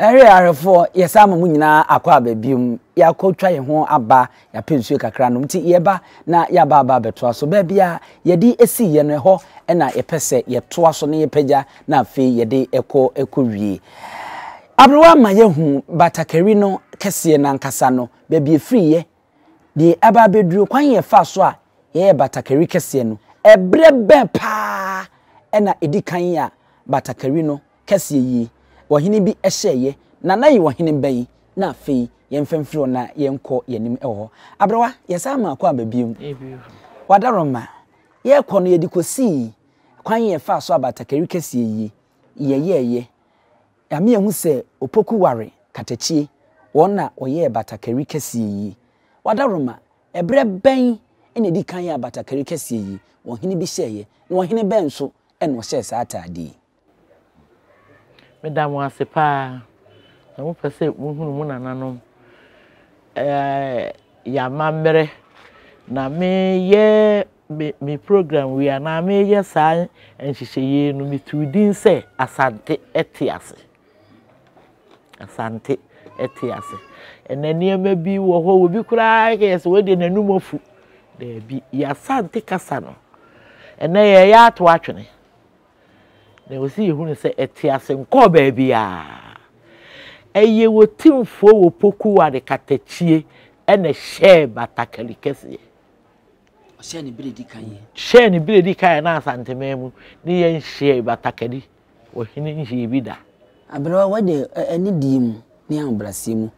Ere arefo yesama mu nyina akwa babium yakotwa ye ho aba ya pensuo kakra no mti yeba na yaba aba betoa so ba bia yedi esi ye no ho na yepese yetoa so ne yepagya na afi yede ekowie abrewa ma yehu Batakari no kese na nkasa no ba bia free ye de aba beduro kwan ye fa so a ye Batakari kese no ebre ben pa na edikan ya Batakari no kese yi wahini bi ehye na nayi wahini bayi na afi yemfemfiro na yenko yenim eho abrewa yesama akwa babium wadaroma ye kono yedikosi kwan ye fa so Batakari kese yi ye ame ehu se opoku ware katachie wona oye Batakari kese yi wadaroma ebre ben ene di kan ya Batakari kese yi wahini bi hyeye na wahini ben so ene wo hye sa atade Madam Wasepa, I won't say woman and ya mamre na me ye me program we are na me ye sign and she say no me to din say Asante Asante and then near me be wo bi kura yes we dey nanum ofu there be ya Asante kasa no and na ya to atwene. They will see who say etiase nko baby a eye wotimfo wo poku wa de katachie ene share Batakari kese share ni bredi kan na Asante memu ni yen share Batakari wo hini nhi bida abrewa wade eni dim ni ambrasimu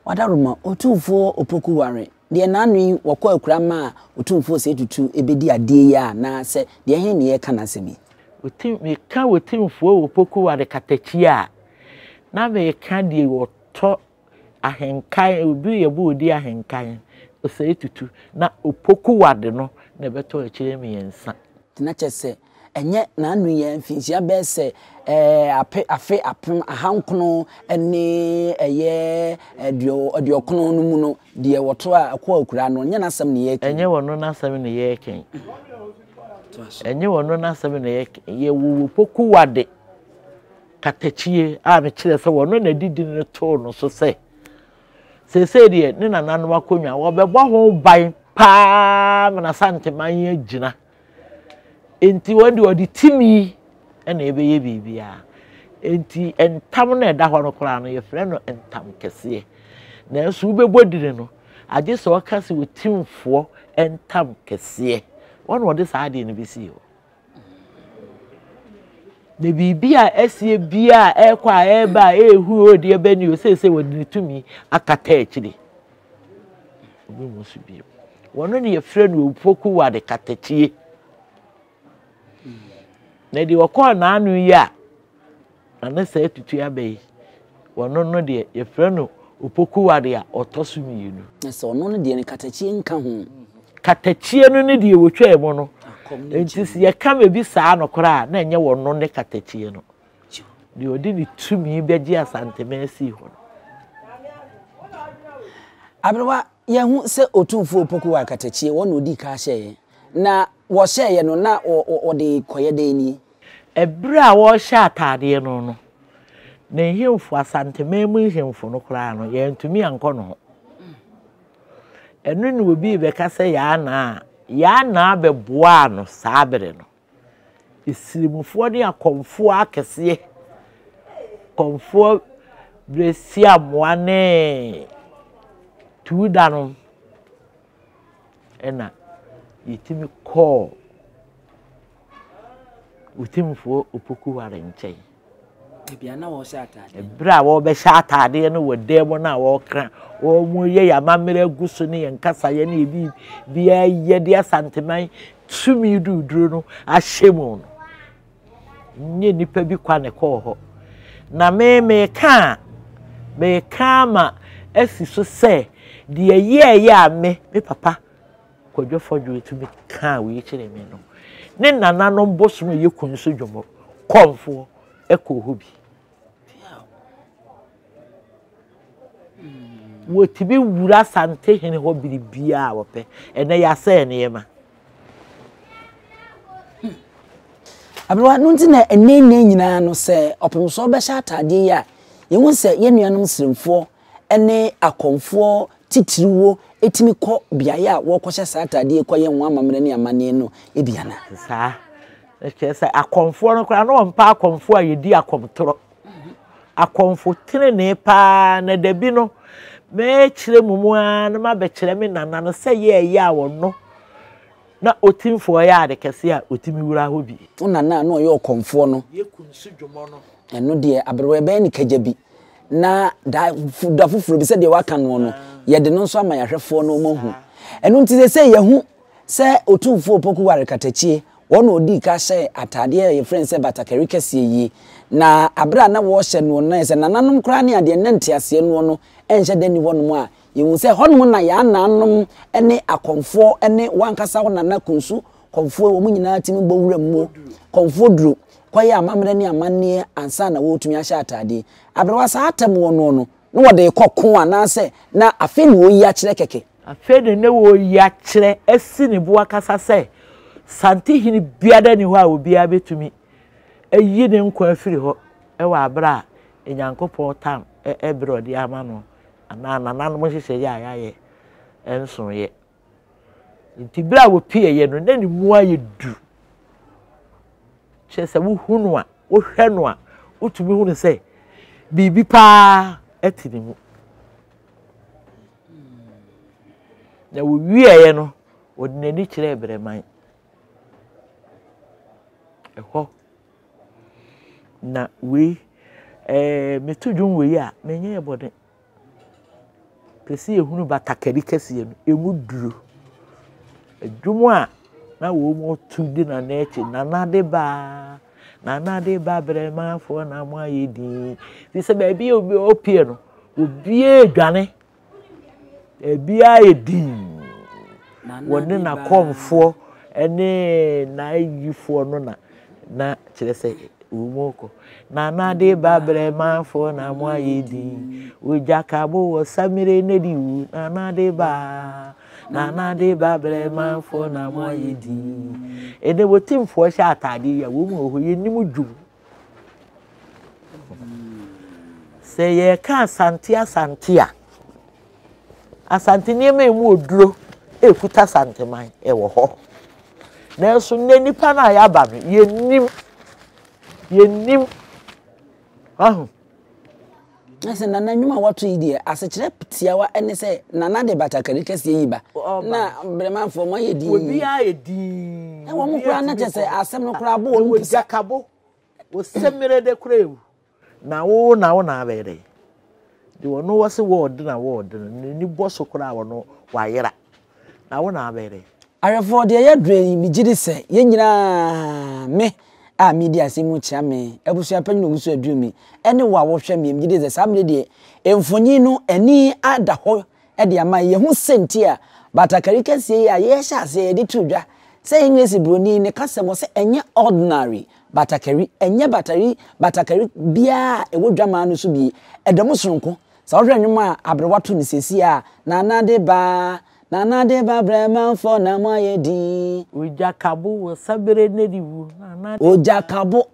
wadaruma otumfo opoku ware de nanu wokọ akura ma otumfo se tutu ebedi ade ya na se de hen ne ye kana semi me ka wotimfo opoku wa de katachia na me ka de woto ahenkan obi ye bo odi ahenkan o se tutu na opoku wa de no na beto akire me yensa tina chese enye na anu ye mfinsia be se afe apem ahankono ene eye adiokono no mu no de woto akwa akura no nya na asem ne ye enye wono na asem ne ye ken enye wono na asem ne ye wo poku wade katachie a me kire se wono na didi ne to no so se de ne nananu akonwa wo bebo ho ban pa na Asante man ye gina enti wodi odi timi na ebeye bibia enti entam na eda ho no kora no ye frɛ no entam kese na so ubebodire no age so wakase wotimfo entam kese one word is hard in BC. The bibia esie bia ekwa eba ehu odi ebeni o say wodi to me akata akire obi musu bi wono ne ye frɛ no opoku wa de katachie na di wokọ na anu ya na say tutu abai wono no de ye frɛ no opoku wa de a otosu mienu na so no de ne katachie nka ho katachie no ne de wotwa emo no enti si ye ka me bi saa no kora na enye wono ne katachie no de odi ni tumi beji Asante mesi ho abrewa ye hu se otumfo opoku wa katachie wono odi ka hye na wo hye ye no na o de koye de ni ebra wo hye atade no no na himfo Asante memu himfo no kora no ye ntumi anko no enu ni obi be ka se ya na be boa no saabere no isirimufo ne akomfo akese komfo bresia moane tuda no ena yitimi call utimfo opoku ware nchen bia na wo sha atade bra wo be sha atade no wodemo na wo kra wo mu ye ya mamere guso ne yenkasa ye na ebi bia ye de Asante man tumi duduro no ahyemu no nye nipa bi kwa ne ko ho na me ka ma esi so se de ye a me papa kwadwofodwo tumi ka we kire me no ne nananom bosom ye kunso dwomo komfo eko hobi wotibi wura Asantehene ho biribia wope ene ya se ne yema abrewa no nti na ene nyina no se opemso be sha atade ya ye hu se ye nuanom sremfo ene akonfo titiriwo etimi kɔ biaye a wo kɔhye satade kɔ ye nwa amamre ne amane no ebiana sa ekese akonfo no kra no mpa akonfo a yedi akomtoro akonfo tene pa na dabi no me kire mumu a na ma be kire me nana no se ye a wono na otimfo ya de kese a otimi wura ho bi nana na oye okonfo no ye kunsu dwomo no eno de abrewe be ni kagya bi na da fufuro bi se de waka no ye de no nso ama yahwefo no mahu eno nti se ye hu se otumfo opoku ware katachie wona odi ka hye atade ye friend se Batakari Kese yi na abra na wo hye no na se nananom kra ne ade ne ntiase no enhye de ni wonom a ye hu se honom na ya nanom ene akonfo ene wankasa ho nana kunsu konfo wo mu nyina timi gbowura mu konfo duro kwaye amamre ne amane ansa na wo tumi ahye atade abra wasa atam wono no no wode kokko anase na afi ne wo yi a kire keke afi ne wo yi a kire asi ne bo akasa se Asantehene biada ni ho a obi abetumi ayi ne nkwa afiri ho e wa abra enyankopon tam ebre odi ama no ana nananom hyehyɛ ya ayaye enso ye nti bra wo pie ye no na ni mu aye du chese wo hunu a wo hwɛ no a utumi hunu se bibi pa etini mu na wo wie ye no odinani kire ebreman eho na we metudwun we ya menye ebode pesi ehunu Batakari Kese no emu duro adwumu a na wo mo tudi na na echi na de ba brema fo na mo ayedi ti se ba bi obi opie no obi edwane ebi ayedi woni na komfo ene na yifo no na kire se umoko na de ba brema fo na mo ayedi ojakabo wo samire ne di na de ba brema fo na mo ayedi ene wotimfo hye atade ya wo mu ho ye nimu dwum se ye ka Asante ne me mu oduro ekuta santeman ewo ho na so ne nipa na ya ba no ye nim ahu ase nana nwuma watu idie asechire ptiawa ene se nana de Batakari Kese yi ba na bremanfo mo ye di obi a ye di e wo mu kura na chese asem no kura bo wo jakabo wo semire de kura na wo na abere de wo no wo se word na word ni boso kura wo no wayera na wo na abere arefo de ye dre mi gidi se ye nyina me a media simu chia me ebusua panyi no busu adumi ene wa wo hwe me gidi ze samle de emfonyi no ani ada ho e de ama ye hu senti a Batakari Kese ya ye hya se de tudwa se English broni ne kasemo se enye ordinary Batakari enye Batakari bia e wodwama no so bi edom sonko sa wohwe nwuma abrewato ne sesi a na de ba brema fo na mo ayedi ojakabo wo sabere ne di wu na ojakabo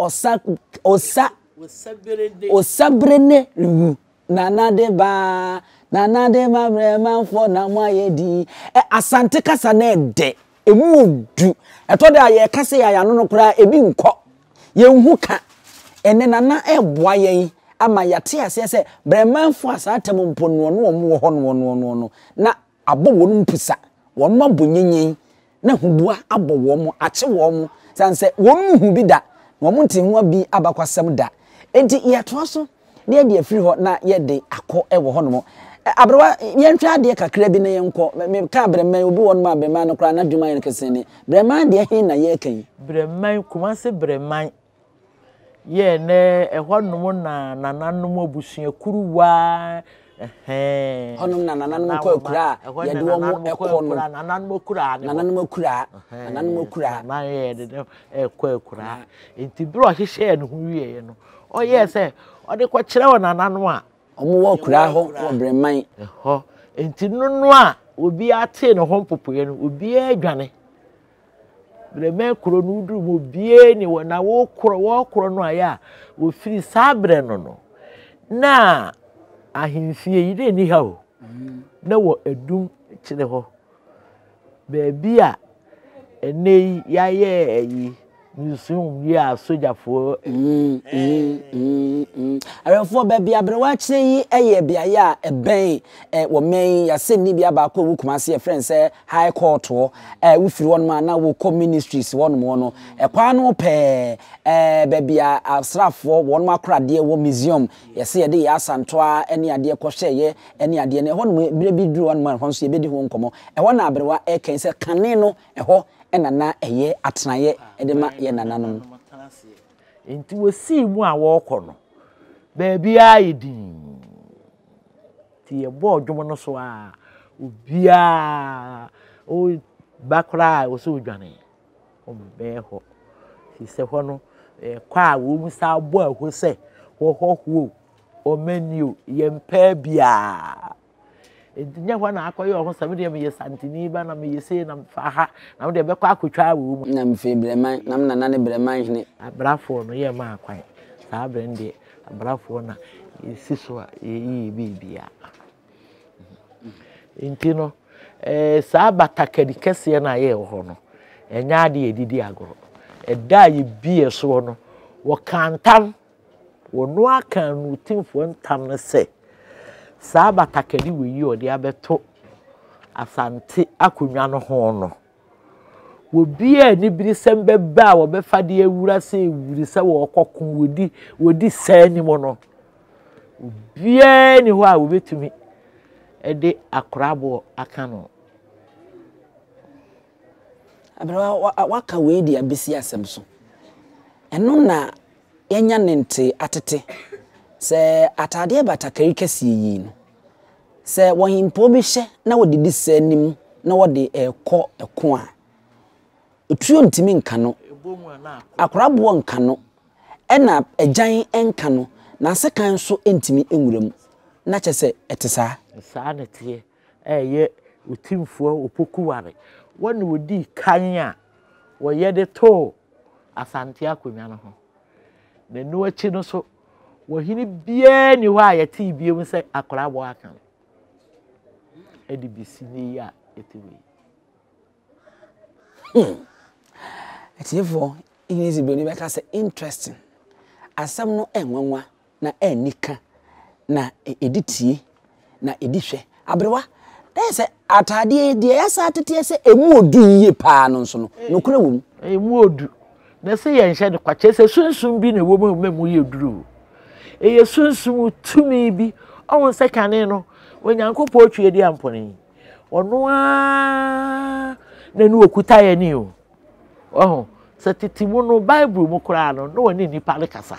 osabere ne wu na de ba brema fo na mo ayedi asante kasa na de emu odu eto de aye kasa ya no kura ebi nkọ ye hu ka ene nana eboa yen ama yate ase se brema fo asatem mpono no wo ho no na abo wonu mpisa won ma bonyenyen na hubua abo wo mo ache wo mo sanse won hu bi da wo mo ntinwa bi abakwasem da enti ye to so na ye afiri ho na ye de akọ e wo ho no abrewa ye ntwa de kakra bi na ye nkọ me ka brema obi won ma brema no kra na dwuma ye kese ne brema de hin na ye kan brema kuma se brema ye ne ho no na nananom abusua kuruwa honum na nananom ko kura ye de wo mo ekọ no nananom kura na ye de ekọ kura enti bro hyehyɛ no hu wie no o ye se o de ko kire wo nananom a omo wo kura ho breman ho enti nunu a obi ate no ho popoye no obi adwane breman kuro no duru mo bie ni wo na wo kuro no aya wo firi sabre no na ahemfie yi de ni ha o na wo adum kire ho beebi a ene yaye yi musum ya sojafo arefo beebi abrewa kire yi eye biaye a eben wo men ya se ni bia ba ko wu kuma se friend say high court wo wo firi won ma na wo ministries won mo no kwa no pe beebi asrafo won ma krade wo museum ya se ye de ya asantoa ene ade ko hweye ene ade ne ho no bire bi duru won ma ho so ye bedi ho nkomo ho na abrewa ken se kane no ho enana eye atenaye edema ye nananom enti wo si mu a wo kɔ no baabi ayidin ti ye bo dwomo no so a obia o bakra wo so dwane o be ho si se ho no kwa wo mu sa bo aho se ho o menu ye mpa bia nya ho na akoye ho sam de me ye santini ba na me ye se na fa ha na de be kwa akotwa wo mu na mfe breman na nana ne breman hene abrafo no ye ma akwan sa brende abrafo na yesi so a yi bibia intino sa batakari kese na ye ho no enya de edidi agoro eda ye bie so no wo kantam wo no akan no timfo ntam ne se sa batakari we yi ode abeto asante akonwa no ho no wo bia ni biri sembe ba wo be fade awura se ewuri se wo kokon wodi sani mo no bia ni ho a wo betumi ede akorabo aka no abra waka we di abesi asem so eno na yenya nente atete se atade batakari kese yi no se wo himpo bi hye na wo didi sanim na wo de ekọ eko a otuo ntimi nka no akorabo nka no ena agyan enka no na sekan so entimi enwuram na kyese etesa saa ne tie ye otimfo opokuware woni wodi kan a wo ye de to asante akonwa no ho na nu achi no so wo hini bia ni ho a ye ti biem se akorabo aka edi bisi ni ya etiwe etifo inezi boni beka se interesting asam no enwanwa na enika na editie na edihwe abrewa se atade de yasa atete se emu odu yiye pa no nso no nokura wom emu odu na se ye nhye de kwache se sunsun bi na wo mu ye duru ye sunsun tumi bi on se kane no onyankopɔ otwe di amponi ono a na nu okuta ye ni o oh se titimu no bible mu kura no no woni nipa le kasa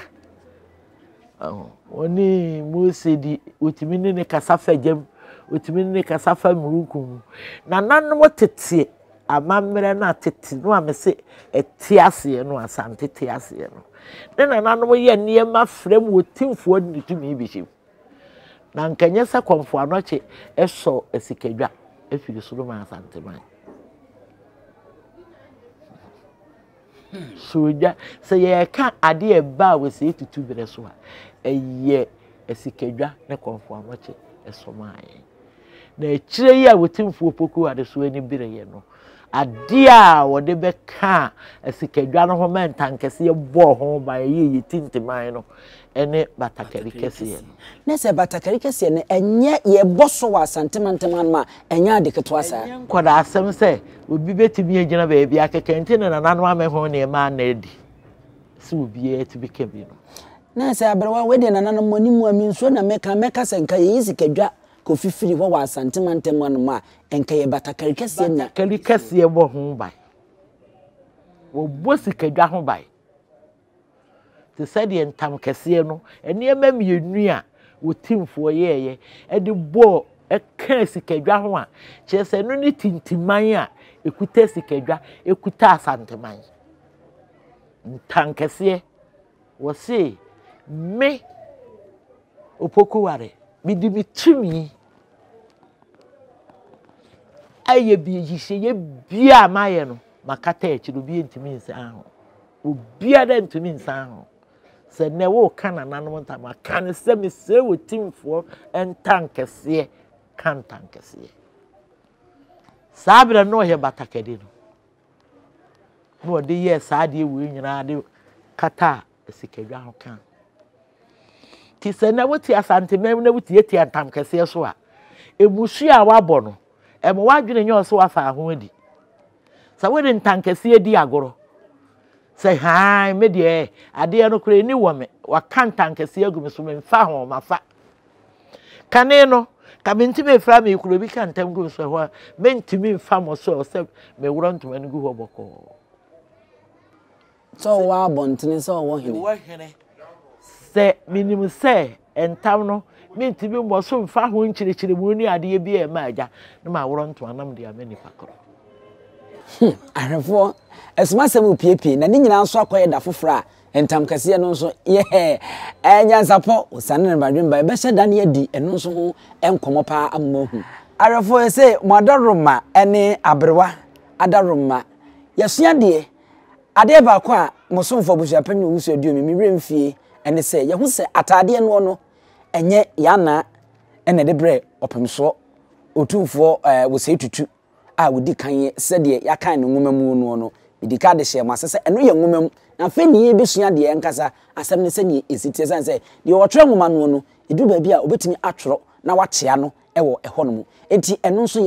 oni Mose di otimi ne kasa fagem otimi ne kasa fa murukum na nanom tete amamre na tete no amese etiase no asante tiase no na nanom ye niema frem wotimfo ni tumi bihim na nkanye se konfo anoche eso esikadwa efiri suru ma asante man soja se ye ka ade e ba we se tutu bere so a eye esikadwa ne konfo anoche eso mai na ekire yi a wotimfo poku ade so ani bere ye no ade a wode be ka esikadwa no ho mentankese ye bo ho ba ye tintiman no ene batakari kese ye na se batakari kese ne enye ye boso wa santemanteman ma enya de keto asa koda asem se obi betimi agina ba bia kekente na nanu ameho ne ma na edi se obi etibi kebi no na se abrewa we de nanu monimu aminso na meka senka ye isikadwa ko fifiri wa santemanteman ma enka ye batakari kese na kali kese ye bo ho bai wo bosi kadwa ho bai te said the entam kese no ene emienu a wotimfo yeye e de bo e kan sikadwa ho a chese no ni tintiman a ekuta sikadwa ekuta asanteman ntam kese wo se me opokuware bidi mitumi aye bi yihye ye bia maye no makata e chiro bi ntimi nsan ho obia da ntimi nsan ho se ne wo kana nanom ntama kan se me se wo timfo entankese kan tankese sabra no he batakadi no de ye saade we nyina de kata sikadwa ho kan ti se na wo ti asante mem na wo ti eti antamkese so a ebusu a wabɔ no emo wadwene nyo so wafa ho adi sa wo de ntankese di agoro say hi me de ade no kure ni wo me waka ntankese agumi so me fa ho mafa kane no ka mentime fra me kuro bi kan tam gu so ho mentime fa mo so se me woro ntoma no gu ho boko so wa bontene so wo hene se minimum se entam no mentime mo so mfa ho nchirechire mu ni ade bi e ma aja na ma woro ntoma nam de amani pakoro arefo esmasem piepie na ni nyina nso akoye da fofora entam kase no nso ye NYANSAPO osane na badwemba be hyeda na yadi eno nso ho enkomo pa ammahu arefo ese modaroma ene abrewa adaroma yesua de ade ba ko a mosomfo busuapanyi wusu aduo mi remfie ene se ye hu se atade no enye yana ene de bre opemso otumfo wo se tutu a wodi kan se de yakan no nwumamu no bidika de hye masese eno ye nwumam na fe ni ebesua de enkasa asem ne se ni esitie san se de wotwe nwuma no edu ba bi a obetimi atworo na wakyea no ewo ehonom enti eno nso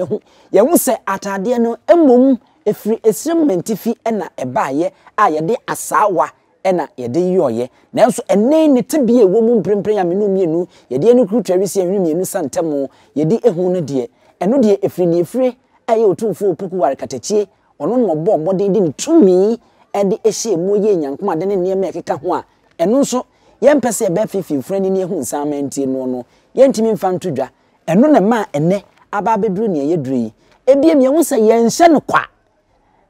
ye hu se atade no emom efri esrementifi ena ebaaye a ye de asawa ena ye de yoye nanso enne ne tebie wo mu mprempren ya menu mienu ye de enu krutwa wisi enwi mienu santemo ye de ehu no de eno de efri ni efri aye otumfo opoku ware katachie ono no bo modern di tumi e de ehye moye nyankoma de ne niam ekeka ho a eno nso ye mpese e be fifi frani ne ehu nsamantie no ye ntimi mfa ntodwa eno na ma ene aba bedru ne ye dru ebiem ye hu se ye nhye no kwa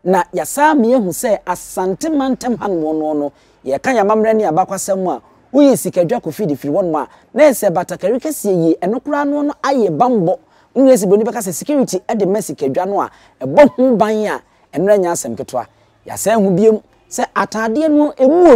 na yasa me ehu se asante mantem han no ye kan ya mamre ne abakwasem a uyi sikadwa ko fidi firi won ma na ese batakari kese yi eno kura no aye bambo nwesi boni beka se security e de mesikadwa no a ebo hu ban a eno anya asem ketwa yasa hu biem se atade no emu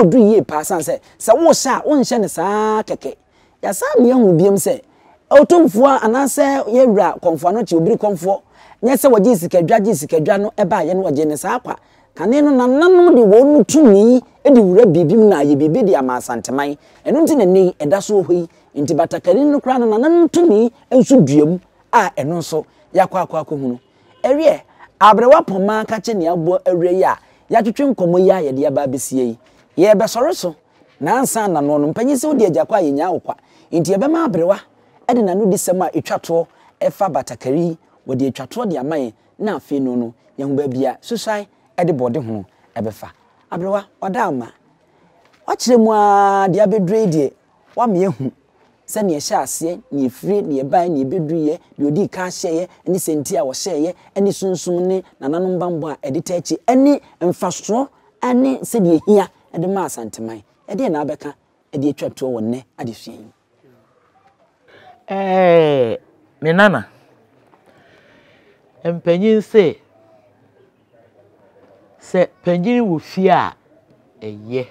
odru yiye pa san se wo sha wo nhye ne saa keke yasa me ehu biem se otomfo anase ye wura konfo no ti obiri konfo nye se waji sikadwa no eba ye no waje ne saa kwa kane no nananum de wonu tumi e de wura bibim na ye bibi de ama asanteman eno nti ne eda so hoi nti batakari no kra no nananum tumi enso duam a eno nso yakwa hunu ewie abrewa poma ka che ne abo awie ya twetwe nkomo ya ye de aba besie ye be soro so na ansa na no mpanyi se wo de agakwa ye nya akwa nti ye be ma abrewa e de nanu de sema etwato efa batakari wo de etwato de amaye na afi no ye hu ba bia susai e de bode ho ebefa abrewa oda ama wakire mu a de abedre de wa me ehu se ne hye ase ne efiri ne ban ne bedruye de odi ka hyeye ne senti a wo hyeye ne sunsum ne nananom bambo a ede tachi ene mfaso ane se de hia ede ma asanteman ede na abeka ede etwato wo ne ade fie me nana empanyin se panyin wo fie a eye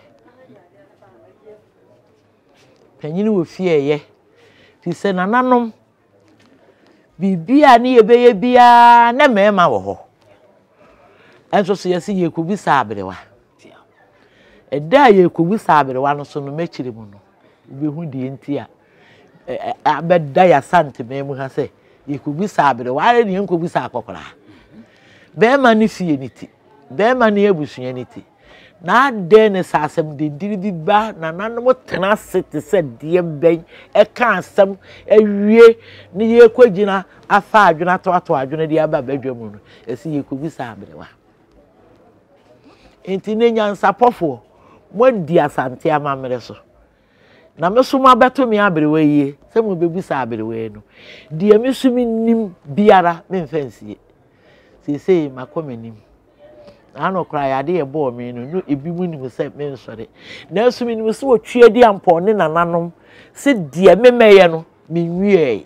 panyin wo fie eye ti se nananom bibia ne yebeye bia na mema wo ho enso so yesi yekubi sabrewa eda yekubi sabrewa no so no mechire mu no bi hu die nti a abeda ya sante memu ha se yekubi sabrewa are ne yekubi sa akokora be ma ne fie niti be ma ne ebusuye niti na de ne sasem de diri bi ba na nanom tena sete se de ben e ka asem ewie ne ye kwagina afa adwena to adwena de aba badwamu no esi yekubi sabrewa enti ne NYANSAPO mo di asante amamre so na mesuma beto me abrewa yie se mo bebu sabrewa no de mesumi nim biara me mfansie sesei makomenim ano kra ya de ebo me no ebi mu nim se me nsore na asumi nim se otwe di ampo ne nananom se de memeye no me nwie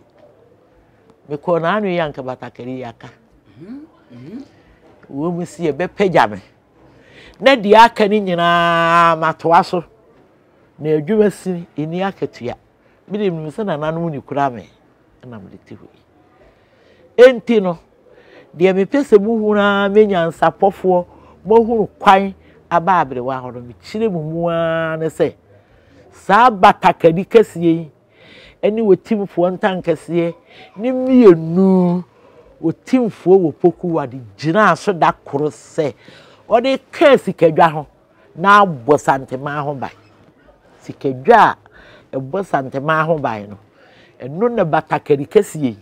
me ko na anu yanka batakari yaka wo mu si e be pagya me na di aka ni nyina matoa so na adwuma si eni akatua bi de mi se na nanu ni kura me na me te hu enti no de me pese mu hu na me nyansapofo mo hu kwan aba abrewa ho no me kire mu a ne se sa Batakari Kese eni wotimfo ntankese ni mienu wotimfo wo poku wade gina so da koro se odi Kese kedwa ho na abo santema ho bai sikedwa ebo santema ho bai no eno na Batakari Kese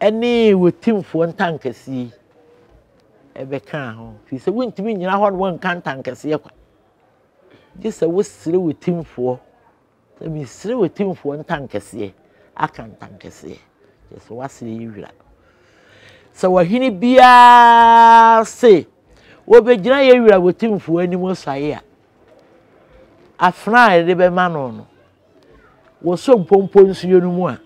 eni wotimfo ntankese ebe kan ho fi se wontimi nyina ho no won kan tankese kwa disa wosire wotimfo se mi sire wotimfo ntankese akan tankese so wasire yiwira so wahini bia se wobegyina yiwira wotimfo anim saye a afna de be ma no wo so mpompo nsuyo no mu a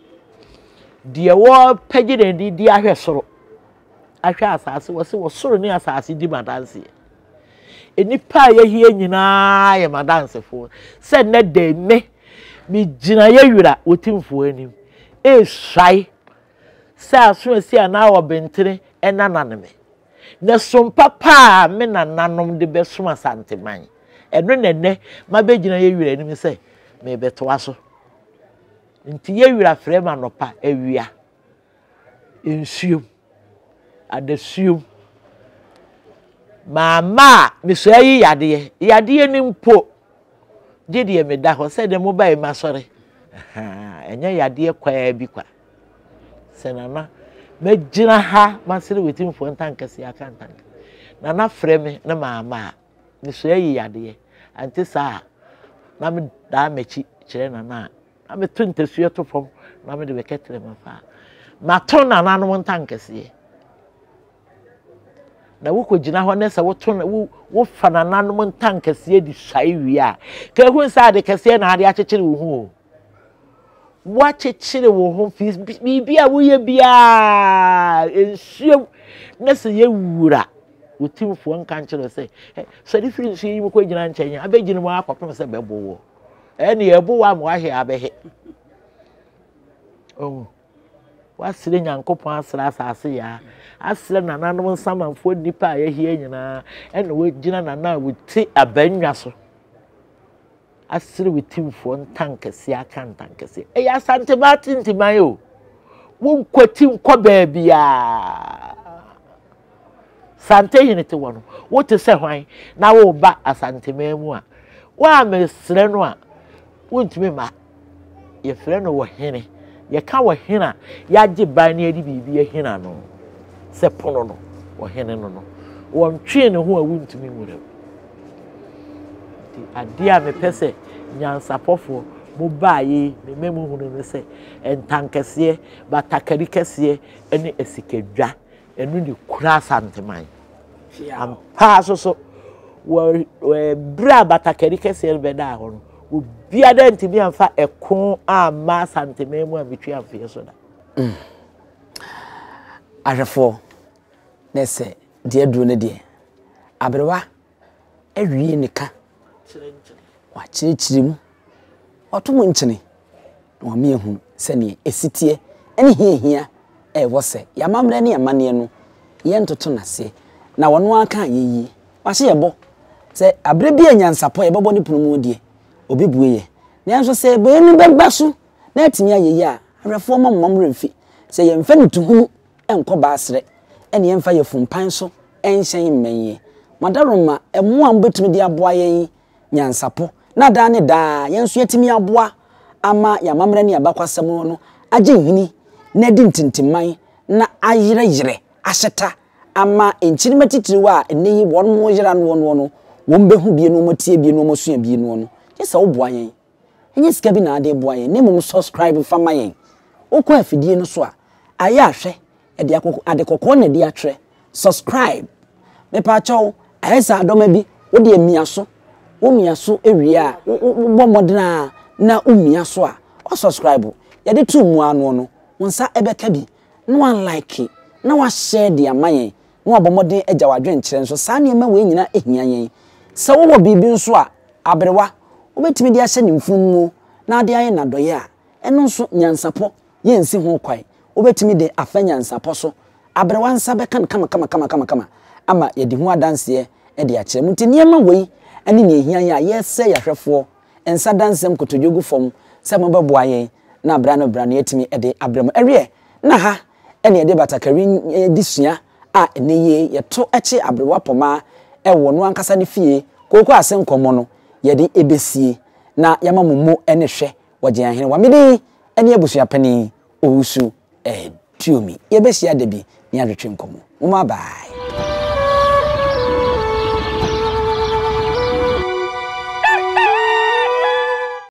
de wo pagide di ahwe soro ahwe asase wo se wo soro ni asase di madanse enipa yehie nyina ye madansefo se ne de me gina yewira wotimfo anim swai se aso asi ana wo bentere enanane me na sompa pa me nananom de beso Asanteman eno nene mabegina yewira anim se me beto aso nti yewira frema no pa awia ensuom adasuom mama miso ayi yade ni mpo gide me da ho se de mobile ma sore enya yade kwa bi kwa se nana megina ha masire wetimfo ntankase akantan nana freme na mama miso ayi yade anti sa na me da mechi kire nana na me tuntesuye to fom na me de beketre mafa maton nana no ntankase na wo gina ho ne se wo to wo fa nananom ntankase di sai wi a ka hu sa de kase na ade akekere wo hu wa kekere wo ho bibia wo ye bia ensuo ne se ye wura wotimfo nkankere se so di firi nsuo yi mo ko gina nkyenya abegina mo akopem se bebo wo ene ebo wa mo ahwe abehe wasire nyankopon asra asase ya asre nananom nsamanfo nipa yehie nyina ene we gina nana wuti abanwa so asre wetimfo ntankase akan tankase eya Asante batintiman yo won kwati nkọ baabia Asantehene te wono wote se hwan na wo ba Asanteman mu a wa mesre no a wontumi ma ye frɛ no wo hene ye ka wo hena ya gye ban ne adi bibi hena no se pono no wo hene no wo ntwe ne ho a wuntumi nwura ti ade a me pese nyansapofo mo baaye me memu hunu ne se entankese Batakari Kese ene esikedwa enu ni kura Asanteman am pa so wo bra Batakari Kese be da ho no bia da ntimi amfa ekon ama Asanteman mu abetwi amfe so da ahwefo nese de aduro ne de abrewa awie nika wa chirichiri mu otomo nkyene no me ehun se ne esitie ene hiahia wo se yamamre ne yamane no ye ntoto nase na wono aka yeyi wa hye yebo se abre bia nyansapo yebebo ne punu mu die obi bueye nanso se bo enu beba so na atimi ayeyi a ahwefo mamamre mfi se ye mfa ntuhunu enko baasre ene ye mfa ye fumpan so enhyen menye madaroma emu ambetumi de aboa yen nyansapo na da ne da yenso yetimi aboa ama yamamre ne abakwasem no agye hini na di ntintiman na ayire ahyeta ama enkyirima titiriwa eneyi won mo yira no won behu bie no motie bie no mosua bie no yesa oboa yen enye sika bi na ade boa yen ne mum subscribe fama yen okọ afidie no so a aye ahwe ede akoko ade kokko na de atwe subscribe me pa chaw ayesa adoma bi wo de miaso wo miaso ewie a bo modena na umiaso a o subscribe ya de tu mu anu no wonsa ebeka bi no one like na wa share de amayen no abomode agya wadwen kyerɛ nso saa ne ma we nyina ehia yen sɛ wo wo bibi nso a abrewa wobetimi de ahyɛ ne mfumu na ade aye nadoye a ɛno nso nyansapo yensi ho kwai wobetimi de afa nyansapo so abrewa nsa bɛka kama ama yɛdi ho adanse de akyerɛ mu nti niema wei ɛne ne ehia yen a yɛsɛ yahwɛfo ensa dansem kotodwogu fom sɛ mobɛboa yen na abra no yɛtimi de abrɛm ɛwie na ha ɛne yɛde batakari di sua a ɛne ye yɛto ɛkye abrewa poma ɛwɔ no ankasa ne fie koko asenkomo no yɛde ebesie na yama mumu ɛne hwɛ wɔgye ahene wa mede ɛne abusua pani owusu tuomi yɛbɛhyia da bi ne adwetwe nkomo mama bye.